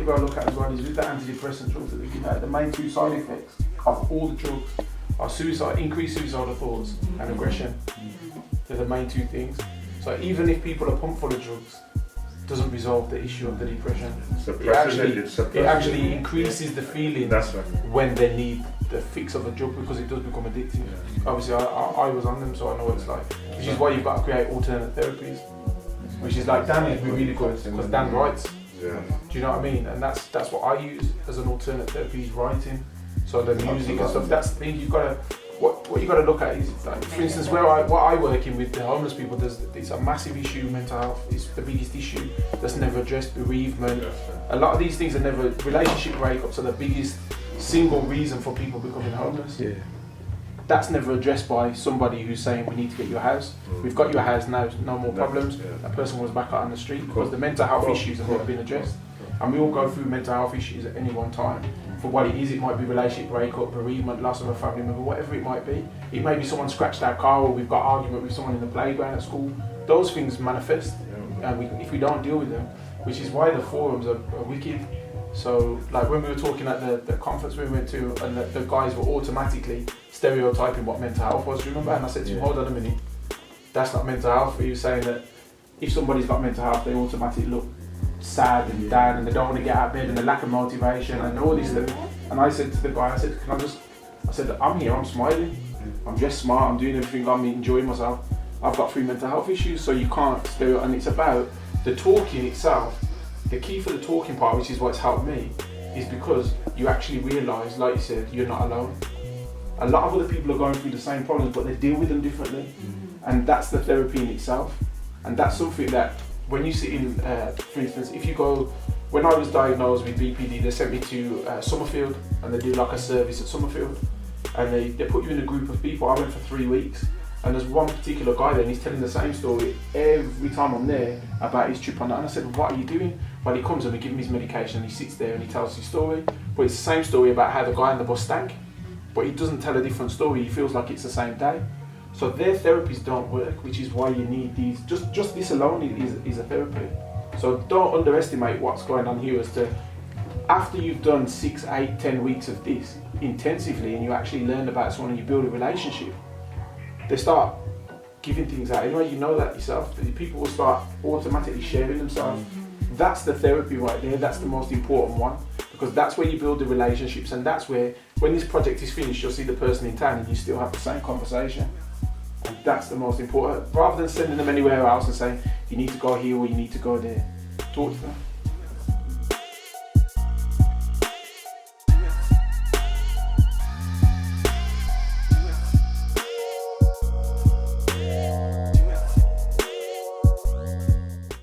you've got to look at as well is with the antidepressant drugs that they give out, the main two side effects of all the drugs are suicide, increased suicidal thoughts and aggression. They're the main two things. So even if people are pumped full of drugs, it doesn't resolve the issue of the depression. It actually increases the feeling when they need the fix of a drug because it does become addictive. Yeah. Obviously, I was on them, so I know what it's like. Which is why you've got to create alternate therapies. Which is like Dan would be really good because Dan writes. Yeah. Do you know what I mean? And that's what I use as an alternate therapy is writing. So the music and stuff. That's the thing you've got to. What you got to look at is, like, for instance, what I work in with the homeless people, it's a massive issue. Mental health is the biggest issue that's never addressed. Bereavement, a lot of these things are never. Relationship breakups are the biggest single reason for people becoming homeless. Yeah. That's never addressed by somebody who's saying we need to get you a house. We've got you a house now, no more problems. That person was back out on the street because the mental health issues have never been addressed. And we all go through mental health issues at any one time. For what it is, it might be relationship breakup, bereavement, loss of a family member, whatever it might be. It may be someone scratched our car or we've got argument with someone in the playground at school. Those things manifest if we don't deal with them, which is why the forums are wicked. So like when we were talking at the conference we went to and the guys were automatically stereotyping what mental health was, do you remember? And I said to him, hold on a minute, that's not mental health. He was saying that if somebody's got mental health, they automatically look sad and down and they don't want to get out of bed and the lack of motivation and all these things. And I said to the guy, I said, I'm here, I'm smiling, I'm dressed smart, I'm doing everything, I'm enjoying myself. I've got 3 mental health issues, so you can't stereo. And it's about the talking itself. The key for the talking part, which is what's helped me, is because you actually realise, like you said, you're not alone. A lot of other people are going through the same problems, but they deal with them differently. And that's the therapy in itself. And that's something that, when you sit in, for instance, if you go, when I was diagnosed with BPD, they sent me to Summerfield, and they do like a service at Summerfield. And they put you in a group of people. I went for 3 weeks. And there's one particular guy there, and he's telling the same story every time I'm there about his trip on that. And I said, what are you doing? Well, he comes and we give him his medication and he sits there and he tells his story. But it's the same story about how the guy on the bus stank. But he doesn't tell a different story. He feels like it's the same day. So their therapies don't work, which is why you need these. Just this alone is a therapy. So don't underestimate what's going on here as to, after you've done 6, 8, 10 weeks of this intensively and you actually learn about someone and you build a relationship, they start giving things out. Anyway, you know that yourself. People will start automatically sharing themselves. That's the therapy right there. That's the most important one, because that's where you build the relationships, and that's where, when this project is finished, you'll see the person in town and you still have the same conversation. And that's the most important. Rather than sending them anywhere else and saying, you need to go here or you need to go there, talk to them.